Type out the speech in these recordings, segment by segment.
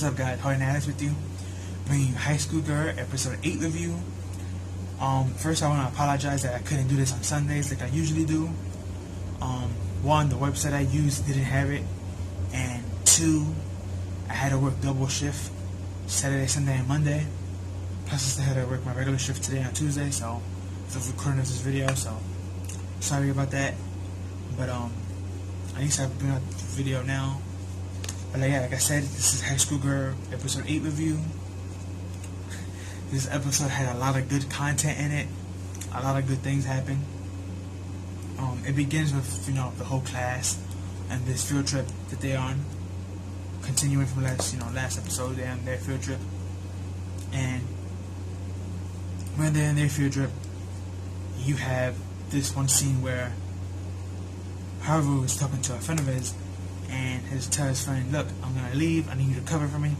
What's up, guys? Hard Alex with you, bringing you High School Girl episode 8 review. First I want to apologize that I couldn't do this on Sundays like I usually do. One, the website I used didn't have it, and two, I had to work double shift Saturday, Sunday, and Monday. Plus I still had to work my regular shift today on Tuesday, so I was recording this video, so sorry about that. But at least I've been out the video now. But yeah, like I said, this is High School Girl episode 8 review. This episode had a lot of good content in it. A lot of good things happen. It begins with, the whole class and this field trip that they're on. Continuing from last episode, they're on their field trip. And when they're in their field trip, you have this one scene where Haru is talking to a friend of his, and tells his friend, "Look, I'm gonna leave. I need you to cover for me,"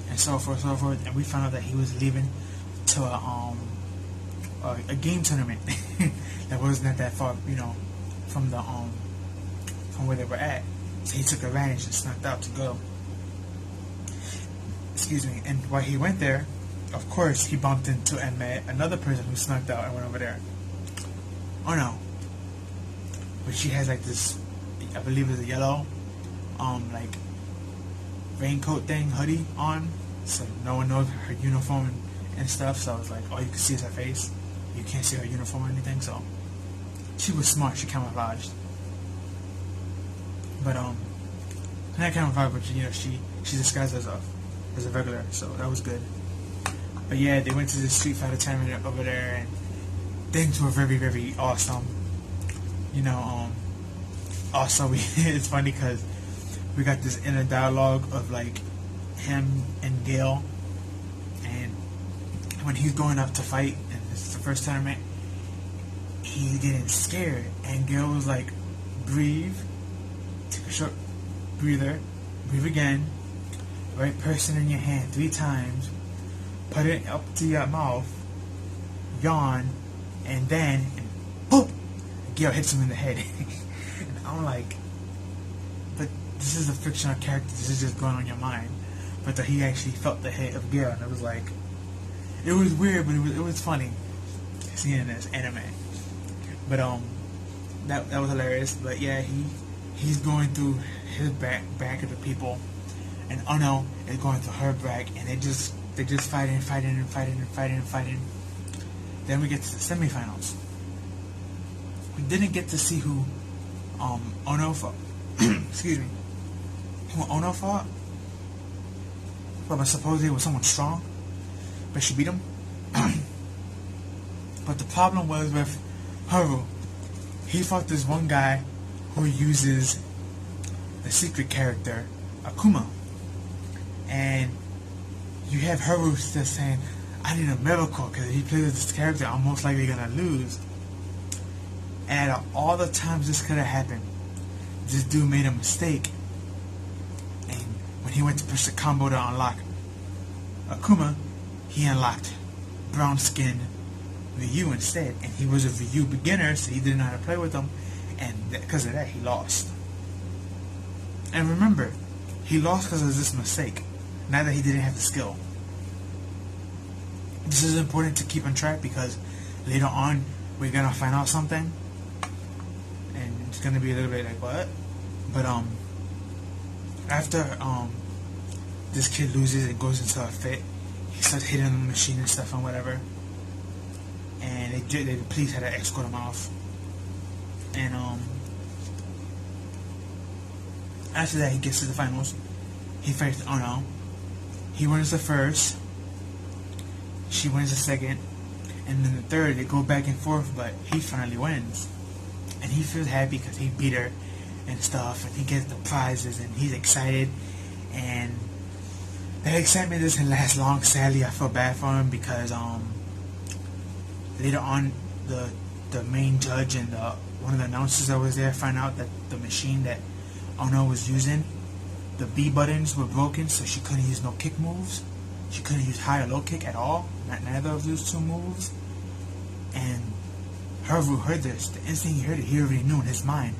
and so forth, so forth. And we found out that he was leaving to a game tournament that wasn't that far, from the from where they were at. So he took advantage and snuck out to go. Excuse me. And while he went there, of course, he bumped into and met another person who snuck out and went over there. Oh no! But she has like this, I believe it's a yellow, like raincoat thing, hoodie on, so no one knows her uniform and stuff. So it's like all you can see is her face. You can't see her uniform or anything. So she was smart. She camouflaged. But not camouflaged, but she disguised as a regular. So that was good. But yeah, they went to the Street Fighter tournament over there, and things were very, very awesome. Also, it's funny because we got this inner dialogue of like him and Gale, and when he's going up to fight, and this is the first tournament, he's getting scared, and Gale was like, "Breathe, take a short breather, breathe again, right person in your hand 3 times, put it up to your mouth, yawn, and then boop." Gale hits him in the head. And I'm like, but this is a fictional character, this is just going on your mind. But he actually felt the hit of Gale, and it was like, it was weird, but it was funny seeing this anime. But that was hilarious. But yeah, he's going through his back of the people, and Ono is going through her back, and they just fighting. Then we get to the semifinals. We didn't get to see who Ono fought. Excuse me. Who Ono fought? But supposedly it was someone strong. But she beat him. But the problem was with Haru. He fought this one guy who uses the secret character Akuma. And you have Haru just saying, "I need a miracle, because if he plays with this character, I'm most likely gonna lose." And out of all the times this could have happened, this dude made a mistake. And when he went to push the combo to unlock Akuma, he unlocked brown skin Ryu instead. And he was a Ryu beginner, so he didn't know how to play with him. And because of that, he lost. And remember, he lost because of this mistake, not that he didn't have the skill. This is important to keep on track, because later on we're gonna find out something, and it's gonna be a little bit like, what? But after this kid loses and goes into a fit, he starts hitting the machine and stuff and whatever, and the police had to escort him off. And after that, he gets to the finals. He faced Ono. He wins the first. She wins the second. And then the third, they go back and forth, but he finally wins. And he feels happy because he beat her and stuff, and he gets the prizes, and he's excited. And that excitement doesn't last long, sadly. I feel bad for him, because later on, the main judge and one of the announcers that was there find out that the machine that Ono was using, the B buttons were broken, so she couldn't use no kick moves. She couldn't use high or low kick at all. Neither of those 2 moves. And Haru heard this. The instant he heard it, he already knew in his mind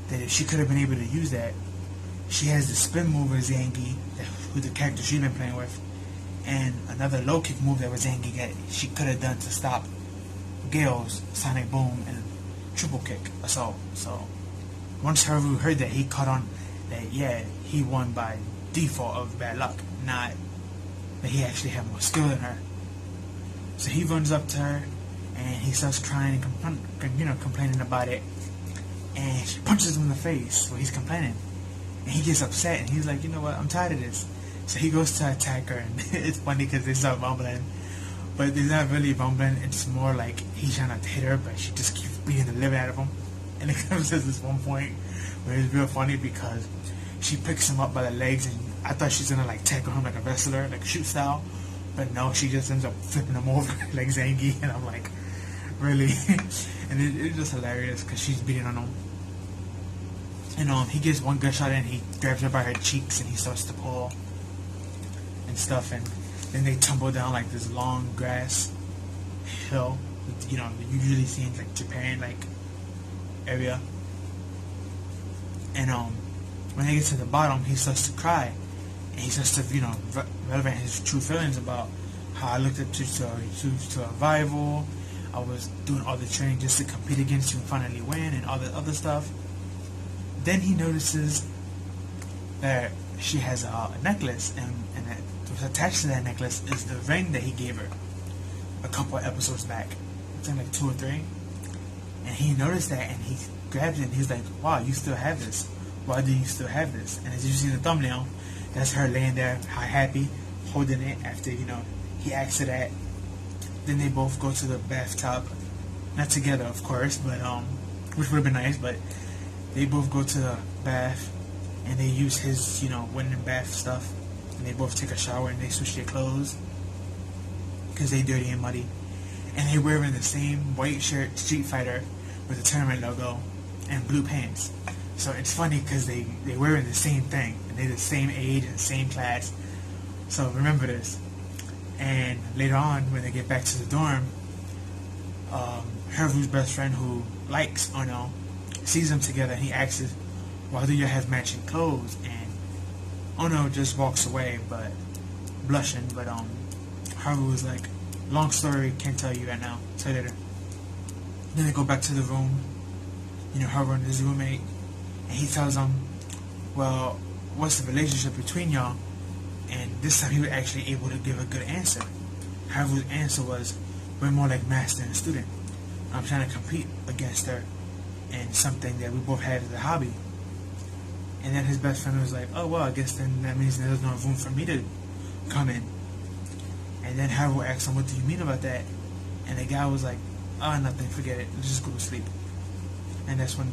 that if she could have been able to use that, she has the spin move with Zangief, who the character she's been playing with, and another low kick move that was Zangief that she could have done to stop Gale's Sonic Boom and triple kick assault. So once Haru heard that, he caught on that, yeah, he won by default of bad luck, not that he actually had more skill than her. So he runs up to her and he starts crying and complaining about it, and she punches him in the face while he's complaining, and he gets upset and he's like, you know what, I'm tired of this. So he goes to attack her, and it's funny because they start rumbling, but they're not really rumbling. It's more like he's trying to hit her, but she just keeps beating the living out of him. And it comes to this one point where it's real funny because she picks him up by the legs, and I thought she's gonna like tackle him like a wrestler, like shoot style, but no, she just ends up flipping him over like Zangief, and I'm like, really? And it's just hilarious because she's beating on him. And he gets one good shot in, he grabs her by her cheeks and he starts to pull and stuff, and then they tumble down like this long grass hill, you usually see in like Japan like area. And when they get to the bottom, he starts to cry, and he starts to relevant his true feelings about how I looked up to a rival. I was doing all the training just to compete against you and finally win, and all the other stuff. Then he notices that she has a necklace, and that what's attached to that necklace is the ring that he gave her a couple of episodes back. I think like 2 or 3. And he noticed that, and he grabs it, and he's like, wow, you still have this. Why do you still have this? And as you see in the thumbnail, that's her laying there, happy, holding it after, he asks her that. Then they both go to the bathtub. Not together, of course, but, which would have been nice, but they both go to the bath, and they use his, winning bath stuff, and they both take a shower, and they switch their clothes, because they dirty and muddy. And they're wearing the same white shirt, Street Fighter, with the tournament logo, and blue pants. So it's funny, because they're wearing the same thing, and they're the same age and same class. So remember this. And later on, when they get back to the dorm, Haru's best friend, who likes Ono, sees them together, and he asks, why do you have matching clothes? And Ono just walks away, but blushing. But Haru was like, long story, can't tell you right now, tell you later. Then they go back to the room, Haru and his roommate, and he tells them, well, what's the relationship between y'all? And this time he was actually able to give a good answer. Haru's answer was, we're more like master and student. I'm trying to compete against her in something that we both have as a hobby. And then his best friend was like, oh, well, I guess then that means there's no room for me to come in. And then Haru asked him, what do you mean about that? And the guy was like, oh, nothing, forget it, let's just go to sleep. And that's when,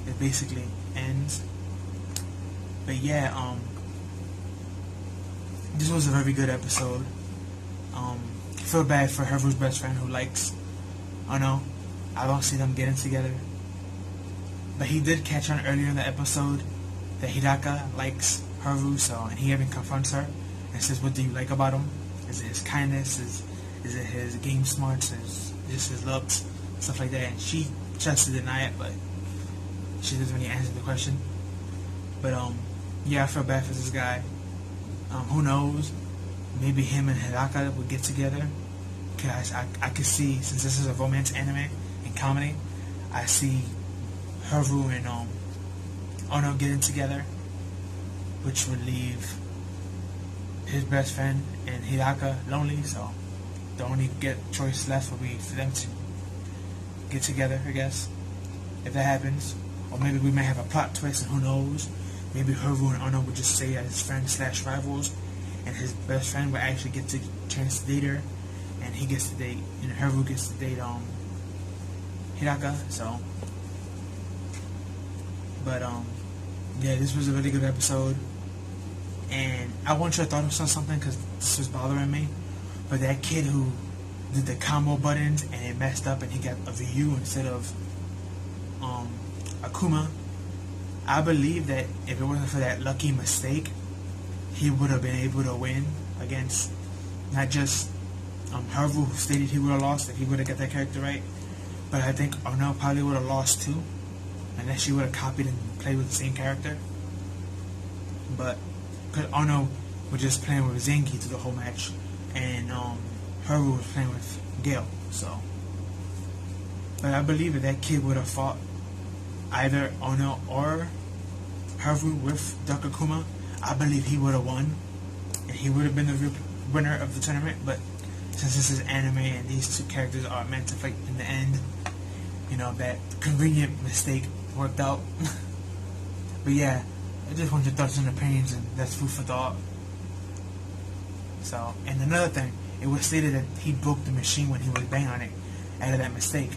it basically ends. But yeah, this was a very good episode. I feel bad for Haru's best friend who likes Ono. I don't see them getting together. But he did catch on earlier in the episode that Hidaka likes Haru, and he even confronts her and says, what do you like about him? Is it his kindness? Is it his game smarts? Is it just his looks? Stuff like that. And she tries to deny it, but she doesn't really answer the question. But yeah, I feel bad for this guy. Who knows? Maybe him and Hidaka would get together. Cause I could see, since this is a romance anime and comedy, I see Haru and Ono getting together, which would leave his best friend and Hidaka lonely. So the only choice left would be for them to get together, I guess, if that happens. Or maybe we may have a plot twist, and who knows? Maybe Haru and Ono would just stay as friends / rivals, and his best friend would actually get the chance to date her, and he gets to date, Haru gets to date Hidaka. So, but yeah, this was a really good episode, and I want your thoughts on something, because this was bothering me. But that kid who did the combo buttons and it messed up, and he got a Ryu instead of Akuma. I believe that if it wasn't for that lucky mistake, he would have been able to win against not just Haru, who stated he would have lost if he would have got that character right, but I think Ono probably would have lost too, unless she would have copied and played with the same character. but because Ono was just playing with Zangief through the whole match, and Haru was playing with Gale. So, but I believe that kid would have fought either Ono or Haru with Dr. Kuma. I believe he would have won, and he would have been the real winner of the tournament. But since this is anime and these two characters are meant to fight in the end, you know, that convenient mistake worked out. But yeah, I just want your thoughts and opinions, and that's food for thought. So, and another thing, it was stated that he broke the machine when he was banging on it out of that mistake.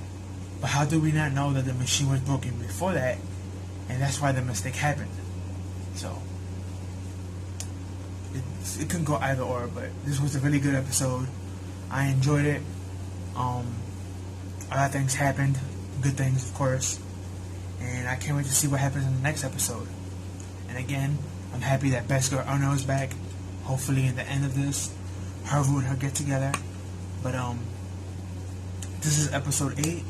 But how do we not know that the machine was broken before that, and that's why the mistake happened? So, it couldn't go either or, but this was a really good episode. I enjoyed it. A lot of things happened, good things, of course, and I can't wait to see what happens in the next episode. And again, I'm happy that Best Girl Ono is back. Hopefully, in the end of this, Haru and her get together. But this is episode 8.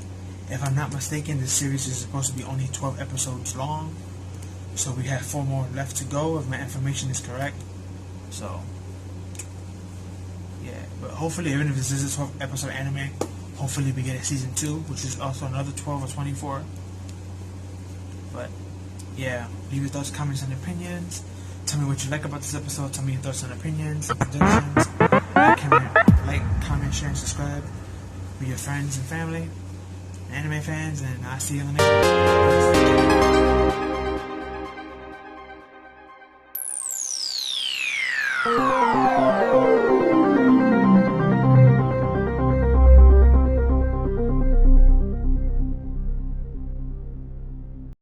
If I'm not mistaken, this series is supposed to be only 12 episodes long. So we have 4 more left to go, if my information is correct. So, yeah. But hopefully, even if this is a 12 episode anime, hopefully we get a season 2, which is also another 12 or 24. But, yeah. Leave your thoughts, comments, and opinions. Tell me what you like about this episode. Tell me your thoughts and opinions, predictions. Like, comment, share, and subscribe with your friends and family, anime fans, and I'll see you in the next one.